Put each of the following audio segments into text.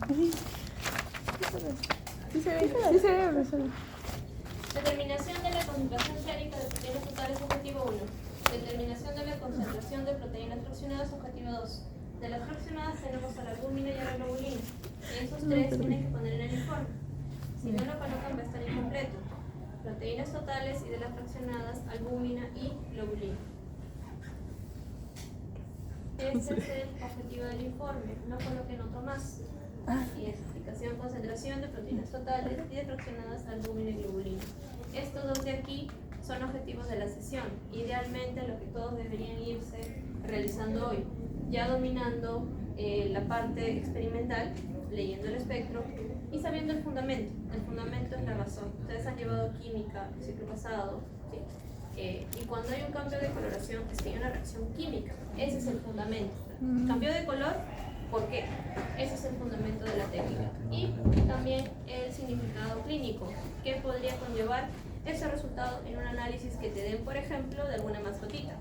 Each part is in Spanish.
Sí se ve, profesor. Determinación de la concentración sérica de proteínas totales, objetivo 1. Determinación de la concentración de proteínas fraccionadas, objetivo 2. De las fraccionadas tenemos a la albúmina y a la globulina. Esos tres tienen que poner en el informe. Si no lo colocan va a estar incompleto. Proteínas totales y de las fraccionadas, albúmina y globulina. Este es el objetivo del informe. No coloquen otro más. Identificación, concentración de proteínas totales y de fraccionadas, albúmina y globulina. Estos dos de aquí son objetivos de la sesión. Idealmente lo que todos deberían irse realizando hoy, ya dominando la parte experimental, leyendo el espectro y sabiendo el fundamento. El fundamento es la razón. Ustedes han llevado química el ciclo pasado, ¿sí? Y cuando hay un cambio de coloración es que hay una reacción química. Ese es el fundamento. Cambio de color, ¿por qué? Ese es el fundamento de la técnica. Y también el significado clínico, que podría conllevar ese resultado en un análisis que te den, por ejemplo, de alguna mascotita.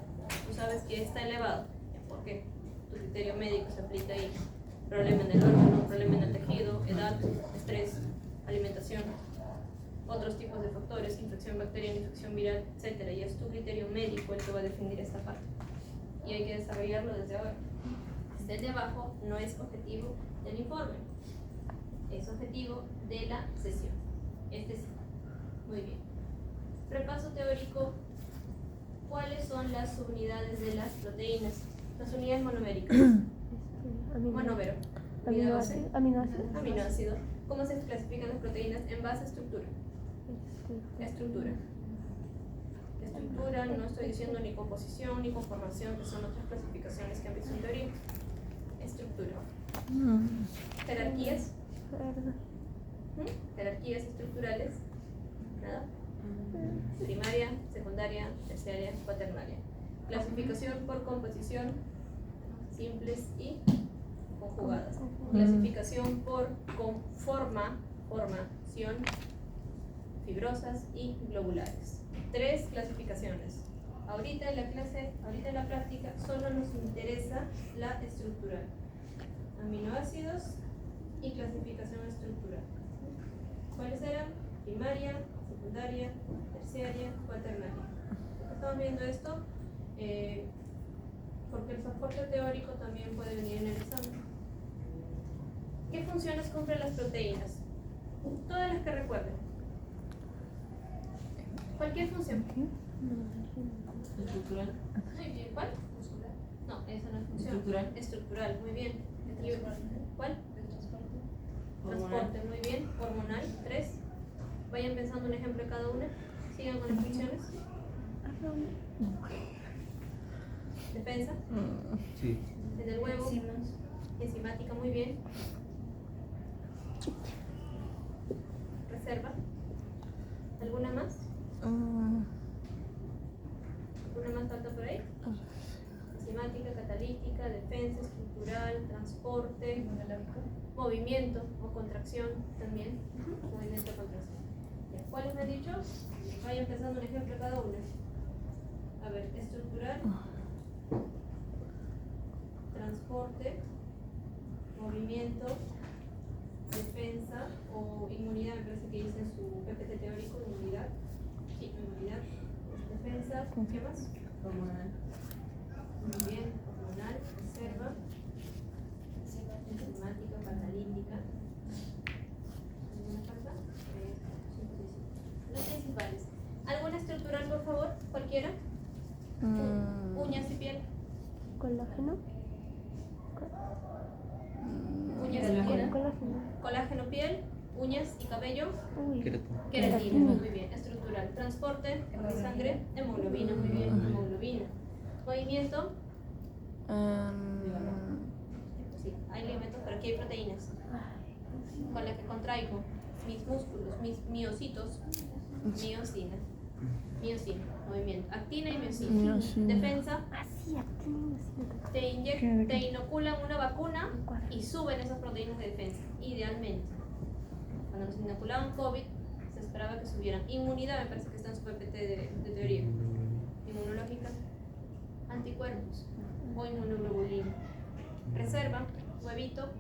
Tú sabes que está elevado. ¿Por qué? Tu criterio médico se aplica ahí. Problema en el órgano, problema en el tejido, edad, estrés, alimentación, otros tipos de factores, infección bacteriana, infección viral, etc. Y es tu criterio médico el que va a definir esta parte. Y hay que desarrollarlo desde ahora. Desde abajo no es objetivo del informe, es objetivo de la sesión. Este sí. Muy bien. Repaso teórico. ¿Cuáles son las subunidades de las proteínas? Las unidades monoméricas. Monomero. Aminoácido. ¿Cómo se clasifican las proteínas? En base a estructura. Estructura, no estoy diciendo ni composición ni conformación, que son otras clasificaciones que han visto en teoría. Estructura. Jerarquías. Jerarquías estructurales. Nada. Primaria, secundaria, terciaria, cuaternaria. Clasificación por composición, simples y conjugadas. Clasificación por formación, fibrosas y globulares. 3 clasificaciones. Ahorita en la clase, ahorita en la práctica, solo nos interesa la estructural. Aminoácidos y clasificación estructural. ¿Cuáles eran? Primaria, secundaria, terciaria, cuaternaria. Estamos viendo esto porque el soporte teórico también puede venir en el examen. ¿Qué funciones cumplen las proteínas? Todas las que recuerden. Cualquier función. Estructural. Muy bien. ¿Cuál? Muscular. No, esa no es función. Estructural. Estructural, muy bien. ¿Cuál? Transporte, muy bien. Hormonal, 3. Vayan pensando un ejemplo de cada una. Sigan con las funciones. Defensa. Sí. Desde el huevo. Enzimática, muy bien. Reserva. ¿Alguna más? ¿Alguna más falta por ahí? Enzimática, catalítica, defensa, estructural, transporte, movimiento o contracción también. Movimiento o contracción. ¿Cuáles me han dicho? Vayan empezando un ejemplo cada una. A ver, estructural, transporte, movimiento, defensa o inmunidad, me parece que dice en su PPT teórico, inmunidad. Sí, inmunidad. Defensa, ¿qué más? Hormonal. Muy bien, hormonal, reserva, enzimática, catalítica. ¿Alguna falta? Las principales. ¿Alguna estructural, por favor? ¿Cualquiera? Uñas y piel. Colágeno. Uñas y piel. Colágeno, piel, uñas y cabello. Queratina, muy bien. Estructural. Transporte, sangre, hemoglobina, muy bien. Hemoglobina. Movimiento. Sí, hay ligamentos, pero aquí hay proteínas. Con la que contraigo mis músculos, mis miocitos. Miocina. Miocina, movimiento. Actina y miocina. Defensa. Te inoculan una vacuna y suben esas proteínas de defensa, idealmente. Cuando nos inoculaban COVID, se esperaba que subieran. Inmunidad, me parece que está en su PPT de teoría. Inmunológica, anticuerpos o inmunoglobulina. Reserva, huevito,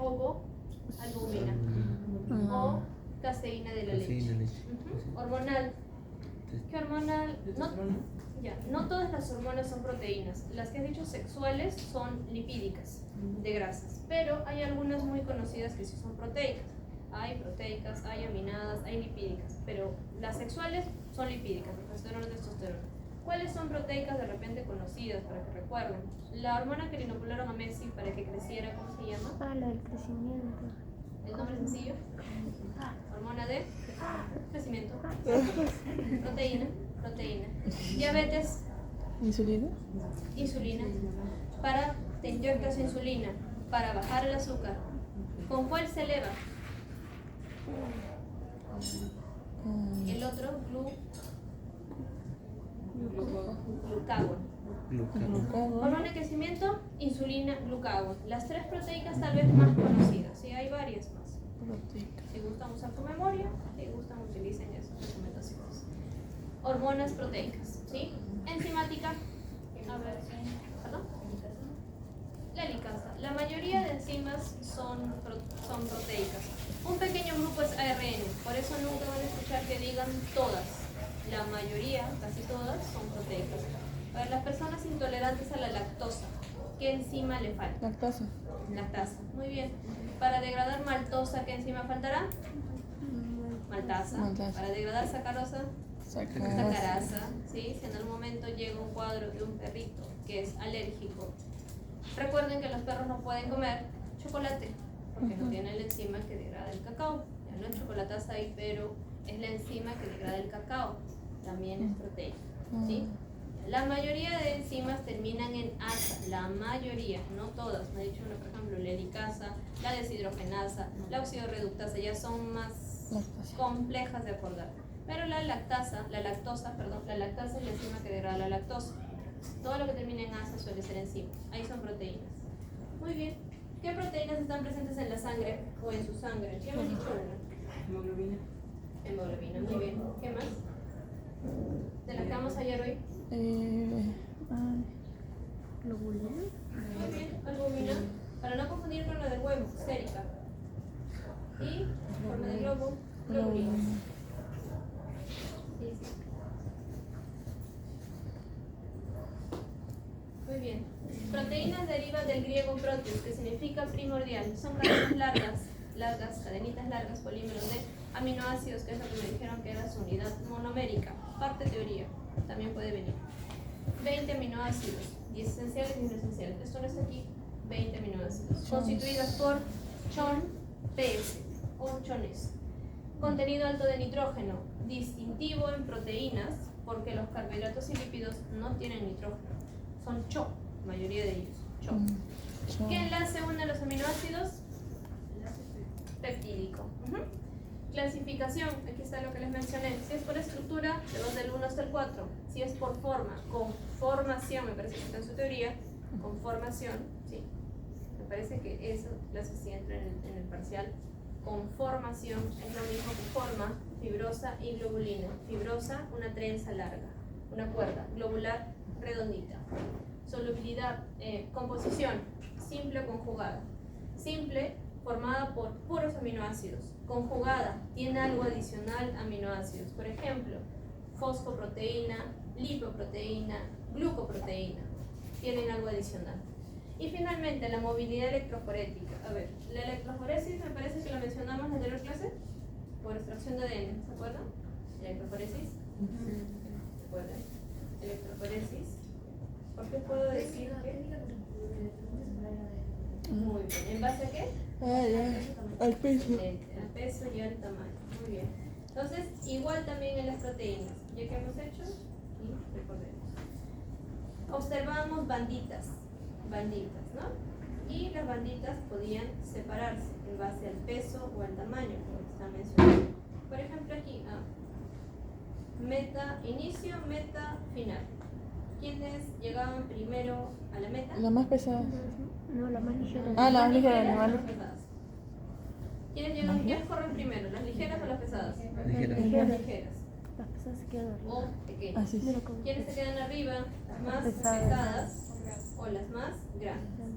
ovoalbúmina o caseína de la leche. Hormonal. ¿Qué hormonal? No todas las hormonas son proteínas. Las que has dicho sexuales son lipídicas, de grasas, pero hay algunas muy conocidas que sí son proteicas. Hay proteicas, hay aminadas, hay lipídicas, pero las sexuales son lipídicas, progesterona, testosterona. ¿Cuáles son proteicas de repente conocidas para que recuerden? La hormona que le inocularon a Messi para que creciera, ¿cómo se llama? La del crecimiento. ¿El nombre sencillo? Hormona de crecimiento. Proteína. Diabetes. ¿Insulina? Insulina. Te inyectas insulina para bajar el azúcar. ¿Con cuál se eleva? El otro, glucagón. Hormona de crecimiento, insulina, glucagón. Las tres proteicas tal vez más conocidas. Sí, hay varias más. Si gustan usar tu memoria, si gustan utilicen esas recomendaciones. Hormonas proteicas, ¿sí? Enzimática. A ver, ¿perdón? La licasa. La mayoría de enzimas son proteicas. Un pequeño grupo es ARN, por eso nunca van a escuchar que digan todas. La mayoría, casi todas, son proteicas. Para las personas intolerantes a la lactosa, ¿qué enzima le falta? Lactasa. Muy bien. Para degradar maltosa, ¿qué enzima faltará? Maltasa. Para degradar sacarosa, sacarasa. ¿Sí? Si en algún momento llega un cuadro de un perrito que es alérgico, recuerden que los perros no pueden comer chocolate porque no tienen la enzima que degrada el cacao. Ya no es chocolatasa ahí, pero es la enzima que degrada el cacao. También es proteica. ¿Sí? La mayoría de enzimas terminan en asa, la mayoría, no todas. Me ha dicho uno, por ejemplo, la helicasa, la deshidrogenasa, la oxidorreductasa, ya son más complejas de acordar. Pero la lactasa es la enzima que degrada la lactosa. Todo lo que termina en asa suele ser enzima. Ahí son proteínas. Muy bien. ¿Qué proteínas están presentes en la sangre o en su sangre? Ya me han dicho una. Hemoglobina, muy bien. ¿Qué más? ¿De las que vamos ayer hoy? Globulina. Muy bien, albúmina. Para no confundir con lo del huevo, sérica. Y, forma de globo, globulina. Sí. Muy bien. Proteínas derivan del griego proteus, que significa primordial. Son cadenas largas, cadenitas largas, polímeros de aminoácidos, que es lo que me dijeron que era su unidad monomérica. Parte teoría, también puede venir. 20 aminoácidos, 10 esenciales y no esenciales. Esto no es aquí, 20 aminoácidos. Constituidas por CHON-PS o chones. Contenido alto de nitrógeno, distintivo en proteínas, porque los carbohidratos y lípidos no tienen nitrógeno. Son CHO, la mayoría de ellos. CHO. ¿Qué enlace une los aminoácidos? Peptídico. Clasificación, aquí está lo que les mencioné. Si es por estructura, le van del 1 hasta el 4. Si es por forma, conformación, me parece que está en su teoría, conformación, sí. Me parece que eso, clase sí entra en el parcial. Conformación es lo mismo que forma, fibrosa y globulina. Fibrosa, una trenza larga, una cuerda. Globular, redondita. Solubilidad, composición, simple o conjugada. Simple, formada por puros aminoácidos. Conjugada, tiene algo adicional aminoácidos. Por ejemplo, fosfoproteína, lipoproteína, glucoproteína. Tienen algo adicional. Y finalmente, la movilidad electroforética. A ver, la electroforesis me parece que la mencionamos en la anterior clase por extracción de ADN, ¿se acuerdan? Electroforesis. ¿Se acuerdan? Electroforesis. ¿Por qué puedo decir que? Muy bien. ¿En base a qué? Al peso. Al peso y al tamaño. Muy bien. Entonces, igual también en las proteínas. Ya que hemos hecho, y recordemos. Observamos banditas, ¿no? Y las banditas podían separarse en base al peso o al tamaño, como está mencionando. Por ejemplo, aquí, meta inicio, meta final. ¿Quiénes llegaban primero a la meta? La más pesada. No, la más ligera. La más ligera, las más pesadas. ¿Quiénes corren primero? ¿Las ligeras o las pesadas? Ligeras. Las ligeras. Las pesadas se quedan arriba. O pequeñas. Así Mira es. cómo- ¿Quiénes se quedan arriba? ¿Las más Pesadas. pesadas o las más grandes?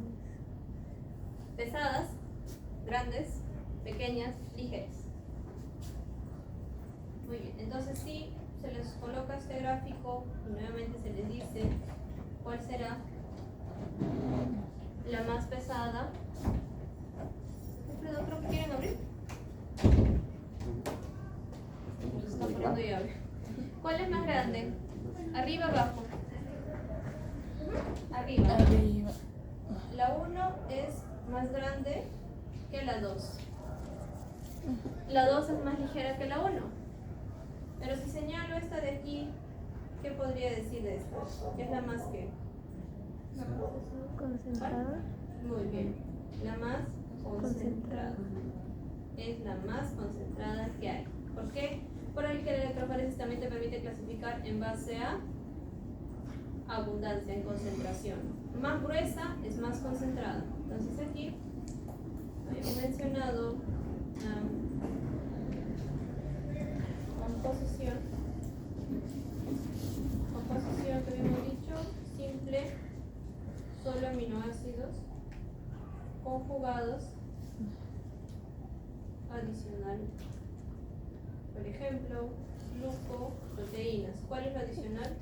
Pesadas grandes, pequeñas, ligeras. Muy bien, entonces sí, se les coloca este gráfico y nuevamente se les dice cuál será la más pesada. Alfredo, creo que quieren abrir. Se está poniendo llave. ¿Cuál es más grande? ¿Arriba o abajo? Arriba. Arriba. La 1 es más grande que la 2. La 2 es más ligera que la 1. Pero si señalo esta de aquí, ¿qué podría decir de esta? ¿Qué es la más que? Concentrada. Muy bien. La más concentrada. Es la más concentrada que hay. ¿Por qué? Por el que el electroforesis también te permite clasificar en base a abundancia, en concentración. Más gruesa es más concentrada. Entonces aquí habíamos mencionado composición que habíamos dicho, simple, solo aminoácidos, conjugados, adicional. Por ejemplo, glucoproteínas. ¿Cuál es lo adicional?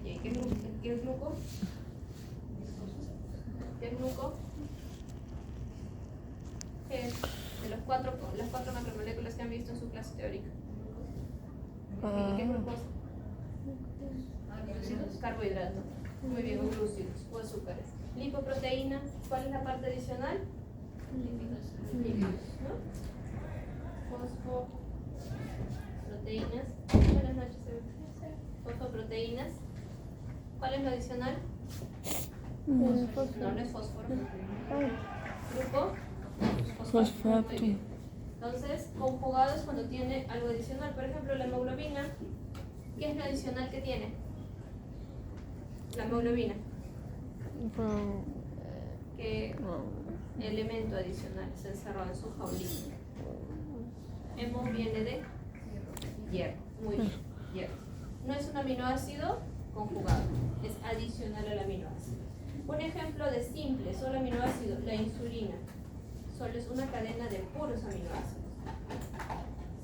¿Qué es gluco? ¿Qué es gluco? ¿Qué es gluco? ¿Qué es? De las cuatro macromoléculas que han visto en su clase teórica. ¿Qué es glucosa? Carbohidratos. Muy bien, o glúcidos o azúcares. Lipoproteína, ¿cuál es la parte adicional? Lípidos, ¿no? Fosfoproteínas. Buenas noches. Fosfoproteínas. ¿Cuál es lo adicional? No, no es fósforo. Grupo Fosfato. Muy bien. Entonces, conjugados cuando tiene algo adicional. Por ejemplo, la hemoglobina. ¿Qué es lo adicional que tiene? La hemoglobina. ¿Qué elemento adicional está encerrado en su jaulita? Hemo viene de hierro. Muy bien, hierro. No es un aminoácido conjugado, es adicional al aminoácido. Un ejemplo de simple, solo aminoácido, la insulina. Solo es una cadena de puros aminoácidos.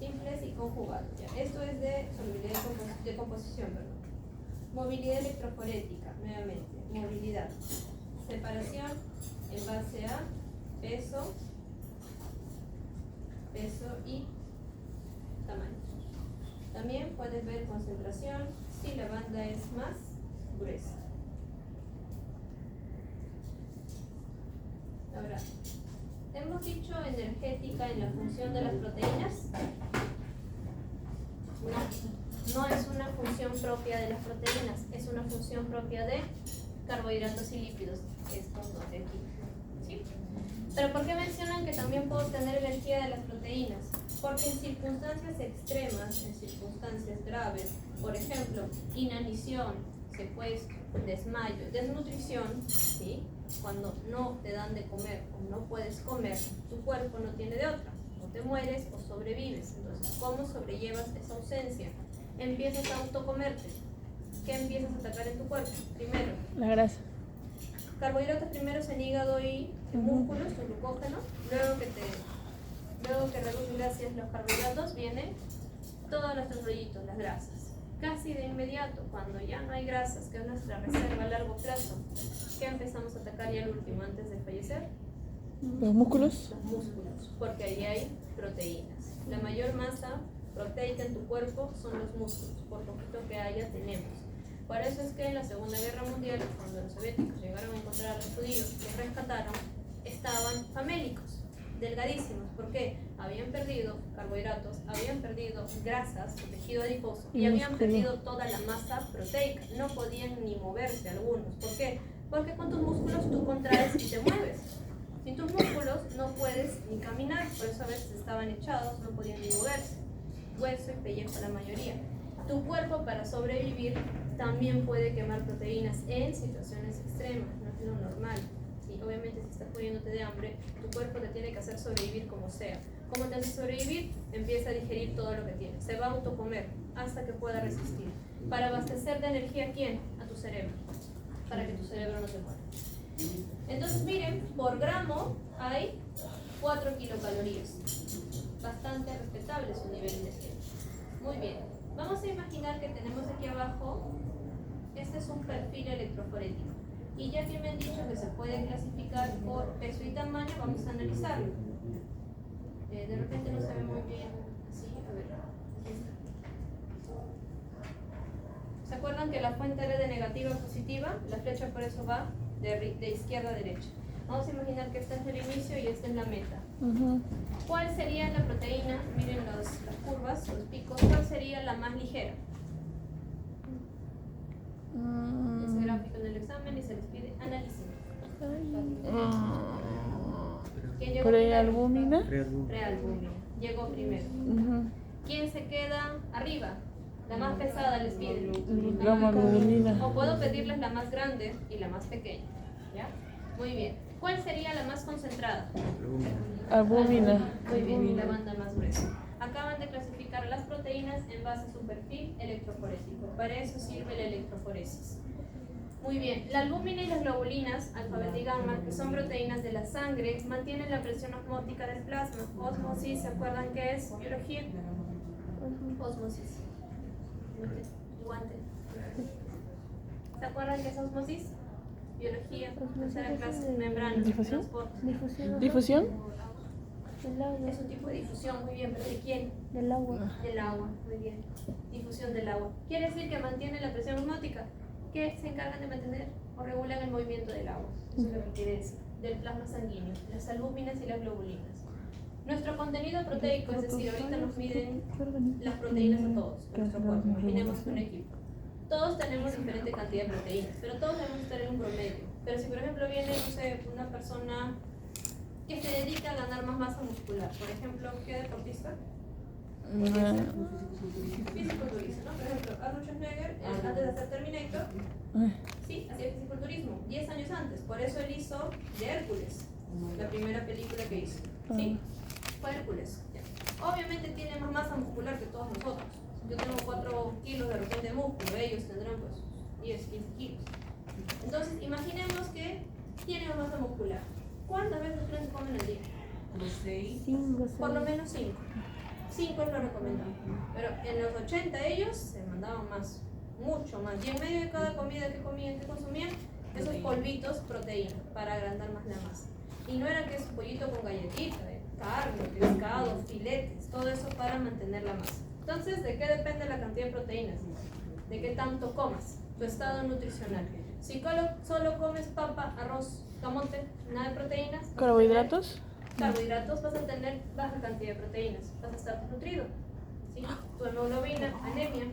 Simples y conjugados. ¿Ya? Esto es de solubilidad de composición, perdón. Movilidad electroforética, nuevamente. Movilidad. Separación en base a peso y tamaño. También puedes ver concentración si la banda es más gruesa. Ahora, hemos dicho energética en la función de las proteínas. No es una función propia de las proteínas, es una función propia de carbohidratos y lípidos, estos dos de aquí. ¿Sí? Pero ¿por qué mencionan que también puedo obtener energía de las proteínas? Porque en circunstancias extremas, en circunstancias graves, por ejemplo, inanición, secuestro, desmayo, desnutrición, ¿sí? Cuando no te dan de comer o no puedes comer, tu cuerpo no tiene de otra. O te mueres o sobrevives. Entonces, ¿cómo sobrellevas esa ausencia? Empiezas a autocomerte. ¿Qué empiezas a atacar en tu cuerpo? Primero, La grasa. carbohidratos primero en hígado y en músculos, tu glucógeno. Luego que reduces gracias los carbohidratos, vienen todos nuestros rollitos, las grasas. Casi de inmediato, cuando ya no hay grasas, que es nuestra reserva a largo plazo, ¿qué empezamos a atacar ya al último antes de fallecer? Los músculos. Los músculos, porque ahí hay proteínas. La mayor masa proteica en tu cuerpo son los músculos, por poquito que haya tenemos. Por eso es que en la Segunda Guerra Mundial, cuando los soviéticos llegaron a encontrar a los judíos, los rescataron, estaban famélicos, delgadísimos. ¿Por qué? Habían perdido carbohidratos, habían perdido grasas, tejido adiposo y habían perdido toda la masa proteica. No podían ni moverse algunos. ¿Por qué? Porque con tus músculos tú contraes y te mueves. Sin tus músculos no puedes ni caminar, por eso a veces estaban echados, no podían ni moverse. Hueso y pellejo la mayoría. Tu cuerpo, para sobrevivir, también puede quemar proteínas en situaciones extremas, no es lo normal. ¿Sí? Obviamente, si estás muriéndote de hambre, tu cuerpo te tiene que hacer sobrevivir como sea. ¿Cómo te hace sobrevivir? Empieza a digerir todo lo que tiene. Se va a autocomer hasta que pueda resistir. Para abastecer de energía, ¿a quién? A tu cerebro. Para que tu cerebro no se muera. Entonces miren, por gramo hay 4 kilocalorías. Bastante respetable su nivel de energía. Muy bien. Vamos a imaginar que tenemos aquí abajo, este es un perfil electroforético. Y ya que me han dicho que se puede clasificar por peso y tamaño, vamos a analizarlo. De repente no se ve muy bien. Así, a ver. Aquí está. ¿Se acuerdan que la fuente era de negativa a positiva? La flecha por eso va de izquierda a derecha. Vamos a imaginar que este es el inicio y esta es la meta. ¿Cuál sería la proteína? Miren las curvas, los picos. ¿Cuál sería la más ligera? Ese gráfico en el examen y se les pide análisis. ¿Quién llegó Prealbúmina. Prealbúmina. Llegó primero. ¿Quién se queda arriba? La más pesada les piden. Gamma-globulina. O puedo pedirles la más grande y la más pequeña. ¿Ya? Muy bien. ¿Cuál sería la más concentrada? Albúmina. Muy bien, la banda más gruesa. Acaban de clasificar las proteínas en base a su perfil electroforético. Para eso sirve la electroforesis. Muy bien, la albúmina y las globulinas, alfa, beta y gamma, que son proteínas de la sangre, mantienen la presión osmótica del plasma. Osmosis, ¿se acuerdan qué es? Biología. Osmosis. Guante. ¿Se acuerdan qué es osmosis? Biología, tercera clase, membrana, ¿Difusión? transporte. ¿Difusión? Del agua. Es un tipo de difusión, muy bien, pero ¿de quién? Del agua. Del agua, muy bien. Difusión del agua. Quiere decir que mantiene la presión osmótica, que se encargan de mantener o regulan el movimiento del agua. Eso es lo que quiere decir. Del plasma sanguíneo, las albúminas y las globulinas. Nuestro contenido proteico, es decir, ahorita nos miden las proteínas a todos, en nuestro cuerpo. Imaginemos un equipo. Todos tenemos diferente cantidad de proteínas, pero todos debemos estar en un promedio. Pero si por ejemplo viene, no sé, una persona que se dedica a ganar más masa muscular, por ejemplo, ¿qué deportista? Fisiculturista, ¿no? Por ejemplo, Arnold Schwarzenegger, antes de hacer Terminator, sí, hacía fisiculturismo, 10 años antes. Por eso él hizo de Hércules, la primera película que hizo. ¿Sí? Fue Hércules. Ya. Obviamente tiene más masa muscular que todos nosotros. Yo tengo 4 kilos de repente de músculo, ellos tendrán pues 10, 15 kilos. Entonces, imaginemos que tiene más masa muscular. ¿Cuántas veces creen que comen al día? Como 6. 5, Por lo menos 5. 5 es lo recomendable. Pero en los 80 ellos se mandaban más, mucho más. Y en medio de cada comida que comían, que consumían, esos polvitos, proteína, para agrandar más la masa. Y no era que es pollito con galletita, carne, pescado, filetes, todo eso para mantener la masa. Entonces, ¿de qué depende la cantidad de proteínas? De qué tanto comas, tu estado nutricional. Si solo comes papa, arroz, camote, nada de proteínas, ¿Carbohidratos? Carbohidratos, vas a tener baja cantidad de proteínas, vas a estar desnutrido. ¿Sí? Tu hemoglobina, anemia.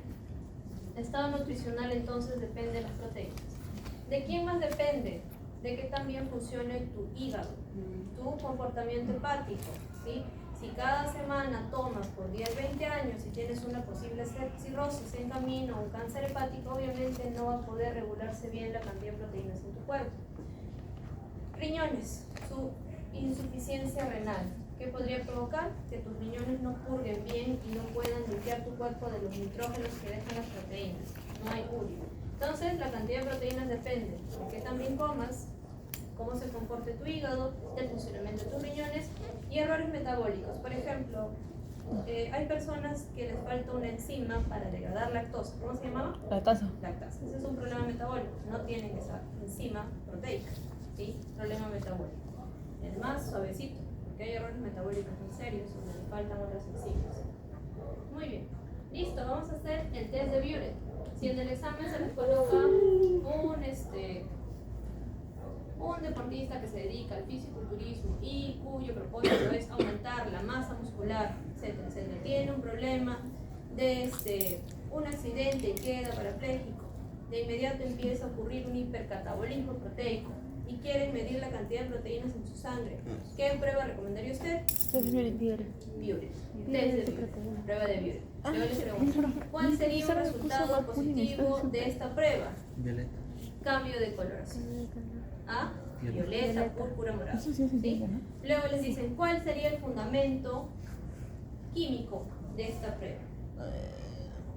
Estado nutricional entonces depende de las proteínas. ¿De quién más depende? De que también funcione tu hígado, tu comportamiento hepático. ¿Sí? Si cada semana tomas por 10, 20 años y tienes una posible cirrosis en camino o un cáncer hepático, obviamente no va a poder regularse bien la cantidad de proteínas en tu cuerpo. Riñones, su insuficiencia renal. ¿Qué podría provocar? Que tus riñones no purguen bien y no puedan limpiar tu cuerpo de los nitrógenos que dejan las proteínas. No hay urea. Entonces, la cantidad de proteínas depende de qué también comas, cómo se comporte tu hígado, del funcionamiento de tus riñones y errores metabólicos. Por ejemplo, hay personas que les falta una enzima para degradar lactosa. ¿Cómo se llamaba? Lactasa. Lactasa. Ese es un problema metabólico. No tienen esa enzima proteica. ¿Sí? Problema metabólico. Es más suavecito, porque hay errores metabólicos muy serios donde le faltan otras enzimas. Muy bien. Listo, vamos a hacer el test de Biuret. Si en el examen se les coloca un deportista que se dedica al fisiculturismo y cuyo propósito es aumentar la masa muscular, etcétera, etcétera, tiene un problema de un accidente y queda parapléjico, de inmediato empieza a ocurrir un hipercatabolismo proteico y quieren medir la cantidad de proteínas en su sangre. ¿Qué prueba recomendaría usted? Biuret. Test de Biuret. Prueba de Biuret. Luego les pregunto, ¿cuál sería un resultado positivo de esta prueba? Violeta. Cambio de coloración. ¿Ah? Violeta, púrpura, morada. Eso sí es ¿Sí? ¿no? Luego les dicen, ¿cuál sería el fundamento químico de esta prueba?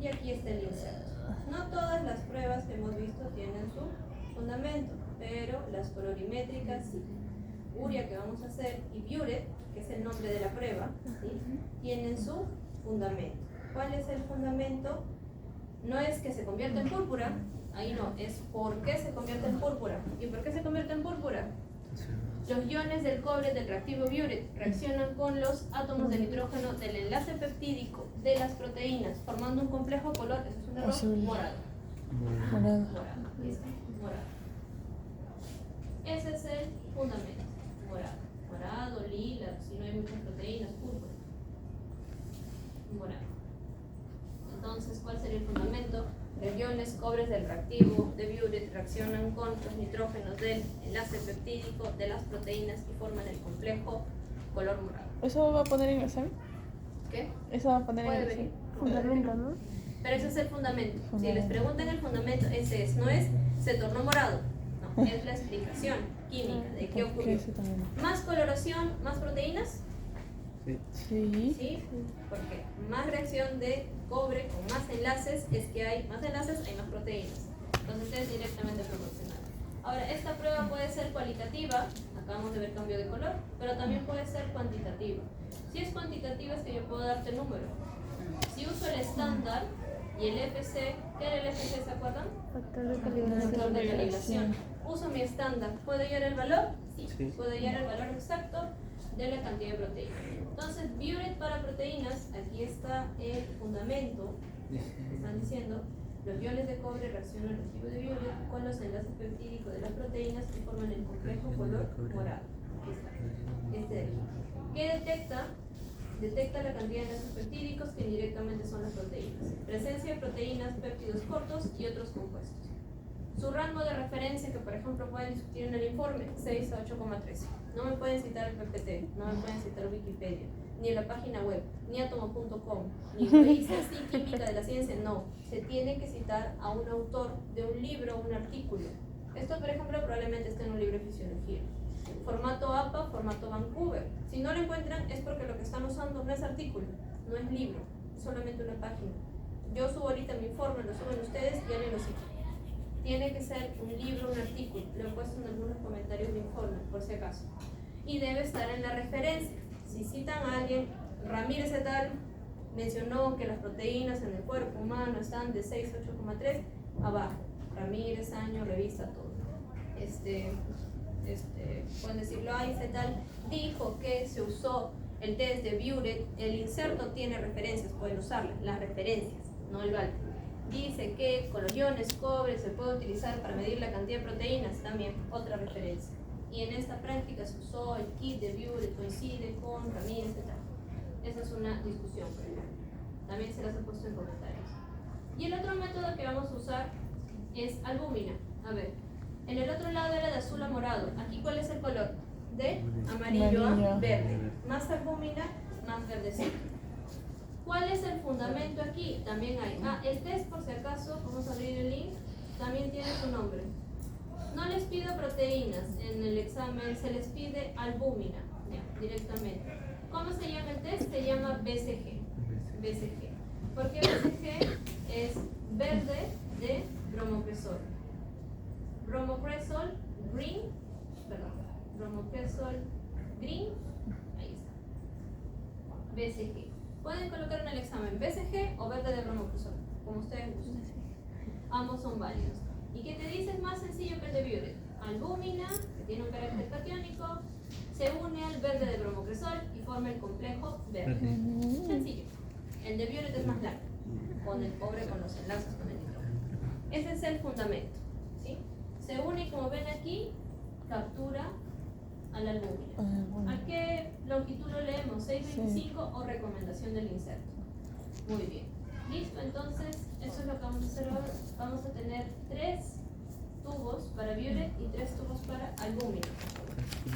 Y aquí está el inserto. No todas las pruebas que hemos visto tienen su fundamento. pero las colorimétricas sí. Urea, que vamos a hacer, y Biuret, que es el nombre de la prueba, ¿sí? Tienen su fundamento. ¿Cuál es el fundamento? No es que se convierta en púrpura, ahí no, es por qué se convierte en púrpura. ¿Y por qué se convierte en púrpura? Los iones del cobre del reactivo Biuret reaccionan con los átomos de nitrógeno del enlace peptídico de las proteínas, formando un complejo color, eso es un error, Azul. morado. Morado. Morado, ¿listo? Morado. Ese es el fundamento. Morado. Morado, lila, si no hay muchas proteínas, púrpura. Morado. Entonces, ¿cuál sería el fundamento? Los iones cobres del reactivo de Biuret reaccionan con los nitrógenos del enlace peptídico de las proteínas y forman el complejo color morado. ¿Eso va a poner en el examen? ¿Qué? ¿Eso va a poner en Puede el venir. examen? Fundamento, ¿no? Pero ese es el fundamento. Si Fundamento. les preguntan el fundamento, ese es, no es se tornó morado. No, es la explicación química de qué ¿Por ocurrió. qué ese también? Más coloración, más proteínas. Sí. ¿Sí? Porque más reacción de cobre con más enlaces es que hay más enlaces, hay más proteínas. Entonces es directamente proporcional. Ahora, esta prueba puede ser cualitativa, acabamos de ver cambio de color, pero también puede ser cuantitativa. Si es cuantitativa es que yo puedo darte número. Si uso el estándar y el FC, ¿qué era el FC? ¿Se acuerdan? Factor de Factor calibración. de calibración. Uso mi estándar. ¿Puedo hallar el valor? Sí. Sí. Puedo hallar el valor exacto de la cantidad de proteínas. Entonces, Biuret para proteínas, aquí está el fundamento. Están diciendo, los iones de cobre reaccionan al reactivo de Biuret con los enlaces peptídicos de las proteínas y forman el complejo color morado. Aquí está. Este de aquí. ¿Qué detecta? Detecta la cantidad de enlaces peptídicos que indirectamente son las proteínas. Presencia de proteínas, péptidos cortos y otros compuestos. Su rango de referencia, que por ejemplo pueden discutir en el informe, 6 a 8,13. No me pueden citar el PPT, no me pueden citar Wikipedia, ni la página web, ni atomo.com, ni países y química de la ciencia, no. Se tiene que citar a un autor de un libro o un artículo. Esto, por ejemplo, probablemente esté en un libro de fisiología. Formato APA, formato Vancouver. Si no lo encuentran es porque lo que están usando no es artículo, no es libro, solamente una página. Yo subo ahorita mi informe, lo suben ustedes y ya ni lo cito. Tiene que ser un libro, un artículo. Lo he puesto en algunos comentarios de informe, por si acaso. Y debe estar en la referencia. Si citan a alguien, Ramírez et al. Mencionó que las proteínas en el cuerpo humano están de 6 a 8,3 abajo. Ramírez, año, revista, todo. Pueden decirlo, ahí et al. Dijo que se usó el test de Biuret. El inserto tiene referencias, pueden usarlas, las referencias, no el valor. Dice que con los iones cobre se puede utilizar para medir la cantidad de proteínas, también otra referencia. Y en esta práctica se usó el kit de Biuret, coincide con Ramírez et al. Esa es una discusión, por ejemplo. También se las he puesto en comentarios. Y el otro método que vamos a usar es albúmina. A ver, en el otro lado era de azul a morado. Aquí, ¿cuál es el color? De amarillo a Amarillo. verde. Más albúmina, más verdecito. ¿Cuál es el fundamento aquí? También hay. El test, por si acaso, vamos a abrir el link, también tiene su nombre. No les pido proteínas en el examen, se les pide albúmina, ya, directamente. ¿Cómo se llama el test? Se llama BCG. BCG. Porque BCG es verde de bromocresol. Bromocresol green, perdón, bromocresol green, ahí está. BCG. Pueden colocar en el examen BCG o verde de bromocresol, como ustedes gusten. Ambos son válidos. ¿Y qué te dice? Es más sencillo que el de Biuret. Albúmina, que tiene un carácter catiónico, se une al verde de bromocresol y forma el complejo verde. Sencillo. El de Biuret es más largo, con el cobre, con los enlaces, con el nitrógeno. Ese es el fundamento, ¿sí? Se une y como ven aquí, captura a la albúmina. ¿A qué longitud lo leemos? 625 o recomendación del inserto. Muy bien. Listo, entonces eso es lo que vamos a hacer ahora. Vamos a tener 3 tubos para Biuret y 3 tubos para albúmina.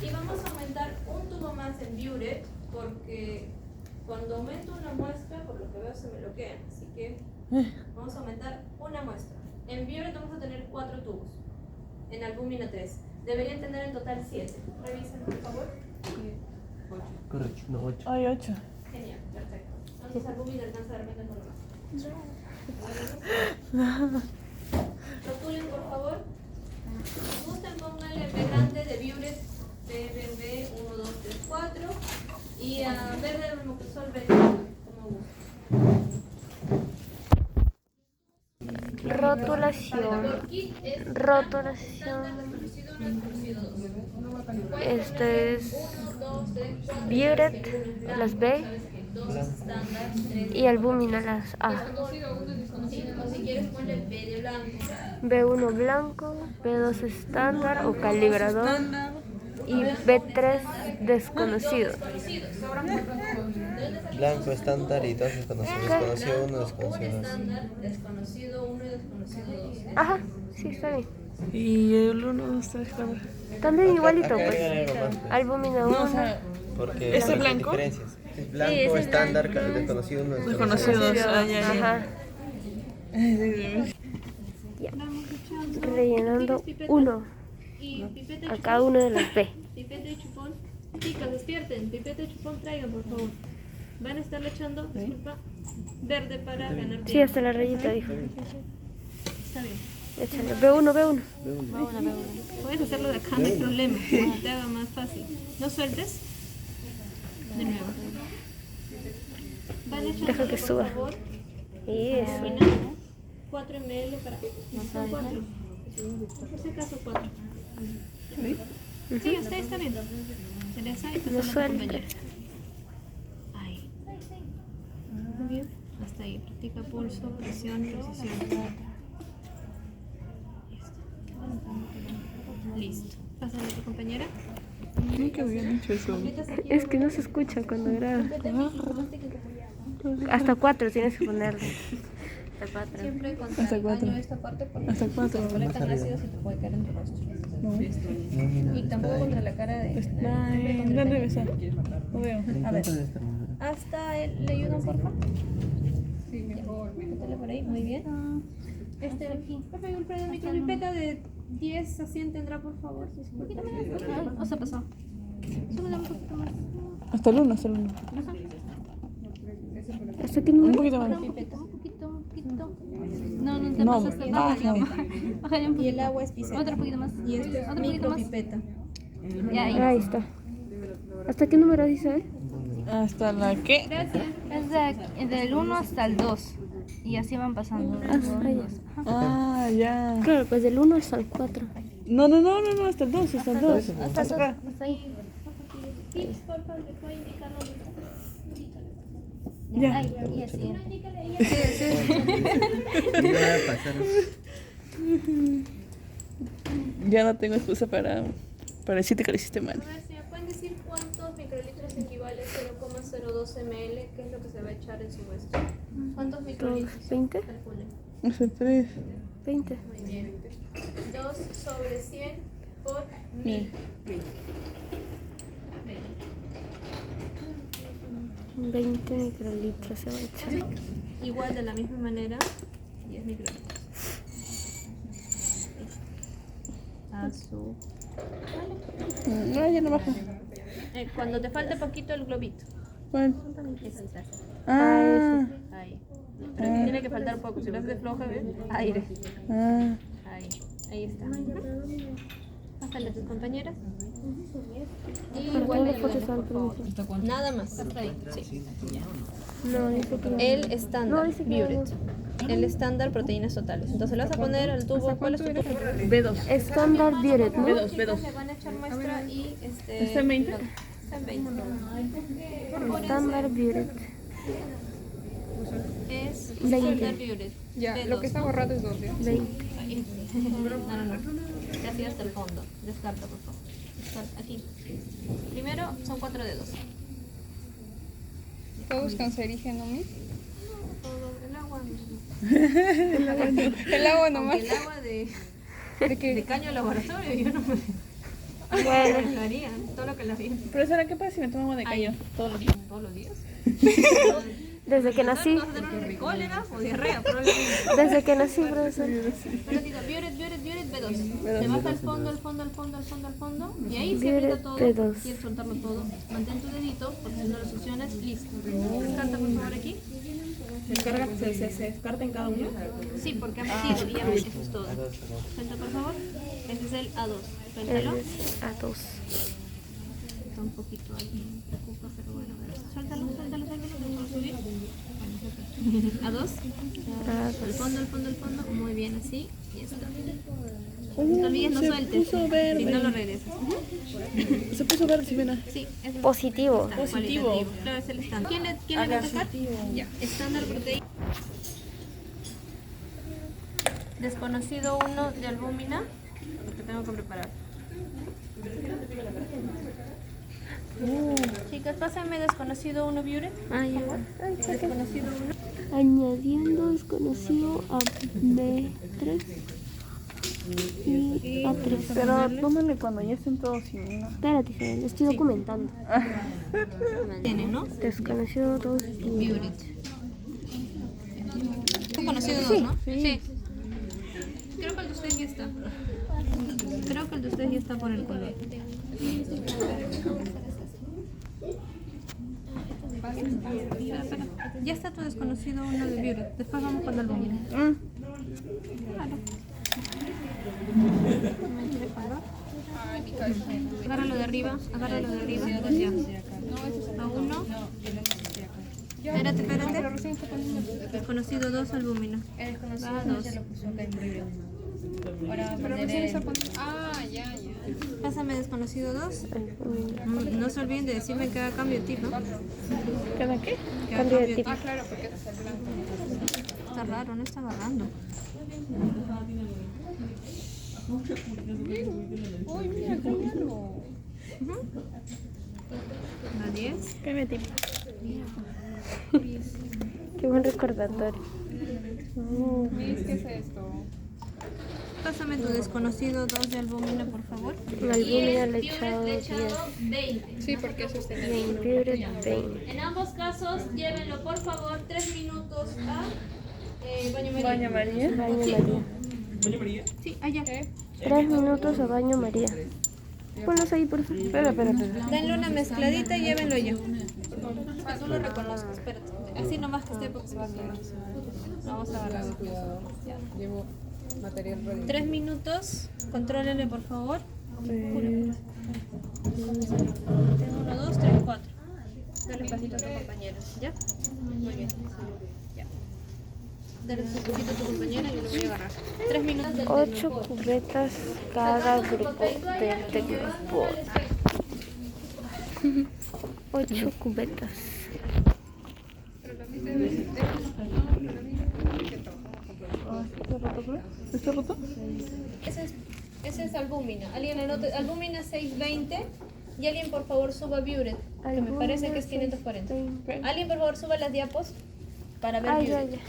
Y vamos a aumentar un tubo más en Biuret porque cuando aumento una muestra, por lo que veo se me bloquean. Así que vamos a aumentar una muestra. En Biuret vamos a tener 4 tubos. En albúmina 3. Deberían tener en total 7. Revisen, por favor. Correcto, no 8. Hay 8. Genial, perfecto. Entonces albúmina alcanza de repente con más. Rotulen, por favor. Si gustan, pongan Y a verde Almocrosol B, como gusta. Rotulación. Por kit es Rotulación. desconocido 1, desconocido 2. Este es 1, 2, 3, 4. Violet, las B, 2 estándar, 3 y albúmina, las A. desconocido, 1 desconocido. O si quieres ponle B de blanco. B1 blanco, B2 estándar o calibrador y B3 desconocido. Blanco, estándar y 2 desconocidos. Desconocido 1, desconocido 2. Estándar, desconocido 1 y desconocido 2. Ajá, sí, está bien. Y el 1, 2, 3, 4. También igualito, Acá pues. agrégale algo más, pues. Albúmina No, 1. o sea, Porque ¿Ese hay blanco? diferencias. Es blanco, Sí, ese es estándar, blanco. desconocido 1, Desconocidos. Ah, ya, ya. Ajá. Ay, Ya. Rellenando 1 Y pipeta y a cada una de las B. Pipeta y chupón. Chicas, despierten. Pipeta y chupón traigan, por favor. Van a estarle echando, disculpa, verde para ganar Sí, tiempo. hasta la rayita dijo. Está bien. Échale. B1, B1. Puedes hacerlo de acá, no hay problema. Que te haga más fácil. No sueltes. De nuevo. Van echando, Deja que por suba. favor, Y eso. final, 4 ml para... Son 4. Por si acaso 4. Sí, está bien. Teresa y No pasando a tu sueltes. compañera. Ahí. Muy bien. Hasta ahí. Practica pulso, presión, precisión. Listo. Pásale a tu compañera. nunca había dicho eso. Es que no se escucha cuando graba. Hasta 4 tienes que ponerlo. Hasta 4. Siempre contra Hasta el 4. caño esta parte porque Hasta 4. si colectan ácido se te puede caer en tu rostro. No. Y tampoco contra la cara de... Está en. ¿Dónde besar? No veo. A ver. Hasta el... ¿Le ayudan, por favor? Sí, mejor. Métele por ahí, muy bien. Este de aquí. Profe, Wilfredo, micropipeta de 10 a 100 tendrá, por favor. Un poquito más. O se pasó. Súbela un poquito más. Hasta el 1, hasta el 1. ¿Hasta qué Un número? poquito más. Pipeta. Un poquito. No, no te No, pasaste. bájale. Bájale un Y el poquito. agua es piseta. Otro poquito más. Y esto es Otro poquito más. micropipeta. Ya, ahí. Ahí está. ¿Hasta qué número dice? ¿Hasta la qué? Gracias. Es del 1 hasta el 2. Y así van pasando. Ahí. Ah, ya. Claro, pues del 1 hasta el 4. No, hasta el 2, hasta el 2. Hasta acá. Hasta ahí. Tips, por favor, ¿le puedo indicar dónde está? Ya. Ahí, y así. Y no va a pasar. Ya no tengo excusa para decirte que lo hiciste mal. A ver, si me pueden decir cuántos microlitros equivale a 0,02 ml, que es lo que se va a echar en su muestra. ¿Cuántos microlitros? 20. Calculen. Hasta 3. 20. Muy bien. 2 sobre 100 por 1000. 20 microlitros se va a echar. Igual de la misma manera, 10 microlitros. Azúcar. No, ya no baja. Cuando te falte poquito el globito. ¿Cuál? Ese está. Ah, Ahí. Pero sí tiene que faltar poco. Si lo haces de floja, ¿ves? Aire. ah. Ahí está. Pásale a tus compañeras. Y ¿Para igual qué le le pones ayudan, al por favor. Nada más. Hasta ahí. Sí. No, dice que no. El estándar, No, dice que no. Buret. El estándar, proteínas totales. Entonces le vas a poner al tubo. ¿Cuál es tu tubo? B2. Estándar Buret, ¿no? B2, Chicas, B2. le van a echar muestra y ¿Está en 20? Está en 20. Estándar Buret. Es 20. estándar Buret. Ya, lo que está borrado es 12. 20. Ahí. No. Te hacía hasta el fondo. Descarta, por favor. Descarta. Aquí. Primero son 4 dedos. Todos cancerígenos, ¿no? Todo el agua. El agua Aunque nomás. el agua de ¿De qué? caño de laboratorio, yo no me. Bueno. Lo haría, todo lo que la vi. Profesora, ¿qué pasa si me tomo agua de caño todos los días? Todos los días. Desde que nací. ¿Vas a tener cólera o diarrea? Probablemente. Desde que nací, profesor. Pero digo, Buret B2. Te vas al fondo, al fondo. Y ahí se Buret aprieta todo. B2. Quieres soltarlo todo. Mantén tu dedito, porque si no lo succionas, listo. Descarta por favor aquí. ¿Se descarta en cada uno? Sí, porque ha metido y ya ves, eso es todo. Suelta por favor. Este es el A2. Suéltalo. A2. un poquito ahí, me preocupa, pero bueno, a ver. Suéltalo, suéltalo, suéltalo, que puedo subir. A 2. Al fondo. Muy bien, así. Y está. No te olvides, no se sueltes. puso verde. Si no lo regresas. Se puso verde, Ximena. Sí, es Positivo. Positivo. cualitativo. Claro, es el estándar. ¿Quién le va a tocar? Ya. Estándar proteína. Desconocido 1 de albúmina. Porque tengo que preparar. Chicas, pásenme desconocido 1 Biure. Desconocido 1. Añadiendo desconocido a B3 y A3. Pero tómale cuando ya estén todos sin una. Espérate, Isabel, estoy documentando. Tiene, ¿no? Desconocido 2 y Biuret. Desconocido 2, ¿no? Sí. Creo que el de ustedes ya está. Creo que el de ustedes ya está por el color. Espera. Ya está tu desconocido 1 de Biuret. Después vamos con la albúmina. Claro. Agárralo de arriba. Ya. A 1. Espérate. Desconocido 2 albúmina. Va 2. Pero recién está poniendo. Ah, ya. Pásame desconocido 2. No se olviden de decirme que haga cambio de tip, ¿no? ¿Cada qué? Que haga Cambio de tip. Ah, claro, porque este es el blanco. Está raro, no está agarrando. Uy, mira, cámbialo. La 10. Cambia de tip. qué buen recordatorio. Miss, ¿qué es esto? Pásame tu desconocido 2 de albúmina, por favor. Albúmina lechado 10. 20. Sí, porque eso es el Biuret 20. En ambos casos, llévenlo por favor 3 minutos a baño María. Baño María. Baño María. Sí, allá. 3 minutos a baño María. Ponlos ahí, por favor. Espera. Denle una mezcladita y llévenlo ya. Que tú lo reconozcas, espérate. Así nomás que esté porque se va a quedar. Vamos a agarrar. Llevo material ready. 3 minutos, contrólenle por favor. Tengo 1, 2, 3, 4. Dale pasito a tu compañera, ¿ya? Muy bien. Ya. Dale un poquito a tu compañera y yo lo voy a agarrar. 3 minutos del 8 cubetas cada grupo del Tecnopod. 8 cubetas. ¿Está roto? Ese es albúmina. Alguien anote, albúmina 620 y alguien por favor suba Biuret, que me parece que es 540. Alguien por favor suba las diapos para ver Ya. Biuret.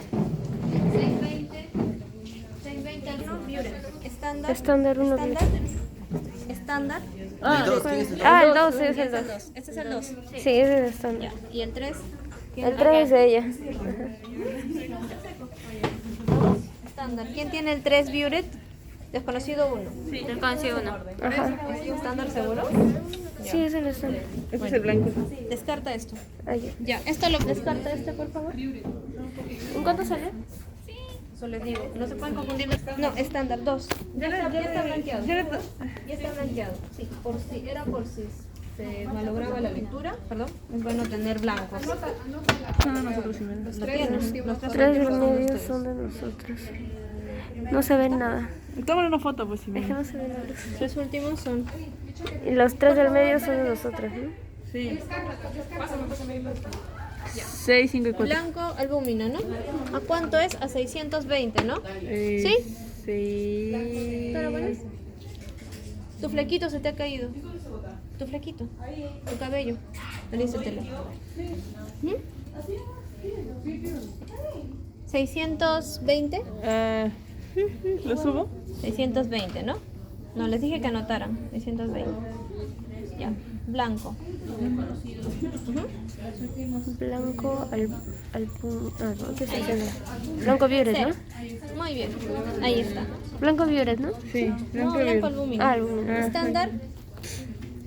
620 no, Biuret. Estándar. Estándar 1 Estándar. El 2 es el 2. Este es el 2. Sí, ese es el estándar. ¿Y el 3? El 3 es de ella. Estándar. ¿Quién tiene el 3 Biuret? Desconocido 1. Sí. Desconocido 1. Ajá. ¿Es estándar seguro? Sí, es el estándar. Este es el blanco. Descarta esto. Ahí. Ya, esto lo descarta por favor. ¿En cuánto sale? Eso les digo, no se pueden confundir. No, estándar 2. Ya está blanqueado. Ya está blanqueado. Sí, era por si se malograba la lectura. Perdón. Es bueno tener blancos. No, nosotros Ximena. Lo tienes. Los 3 tres del son medio ustedes. son de nosotros. No se ve nada. Tómale una foto, pues, Es que Ximena. no se ve nada. Los 3 últimos son. Y los 3 del medio son de nosotros, ¿no? Sí. 6, 5 y 4. Blanco, albúmina, ¿no? ¿A cuánto es? A 620, ¿no? ¿Sí? Sí. Pero bueno. Tu flequito se te ha caído. Tu flequito. Tu cabello. Alízatelo. 620. ¿Lo subo? 620, ¿no? No, les dije que anotaran. 620. Ya. Blanco. Blanco ¿qué se llama? Blanco Biuret, ¿no? Muy bien. Ahí está. Blanco Biuret, ¿no? Sí. No, blanco albúmina. Albúmina. Estándar.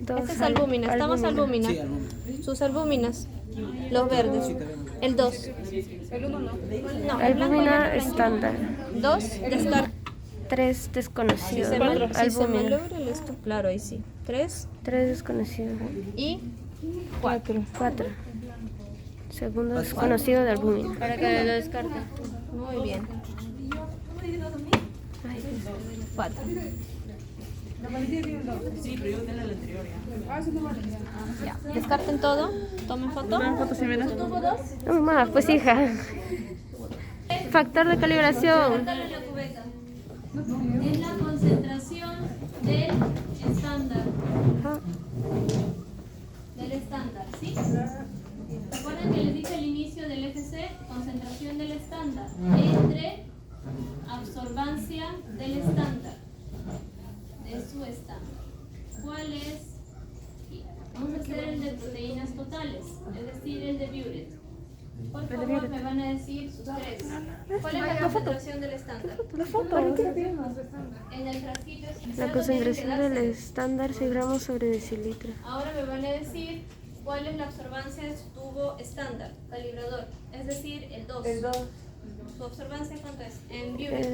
Este es albúmina. Estamos albúmina. Sus albúminas. Los verdes. El 2. No, el blanco Albúmina ya no. estándar. 2. Descarta. 3 desconocidos. Si se Albúmina. malogra el esto, claro, ahí sí. 3 3 desconocidos. y 4. 4. Segundo desconocido de albúmina. para que lo descarte. Muy bien. 4. Ya, descarten todo, tomen foto. No más, pues hija. Factor de calibración. Descartarlo en la cubeta. Es la concentración del estándar. Ajá. Del estándar, ¿sí? Recuerden que les dije al inicio del FC, concentración del estándar entre absorbancia del estándar, de su estándar. ¿Cuál es? Vamos a hacer el de proteínas totales, es decir, el de Buret. Por favor, me van a decir sus 3. ¿Cuál es la concentración del estándar? En el frasquito La concentración del estándar 6 gramos sobre decilitro. Ahora me van a decir cuál es la absorbancia de su tubo estándar, calibrador, es decir, el 2. Su absorbancia, ¿cuánto es? En Buret.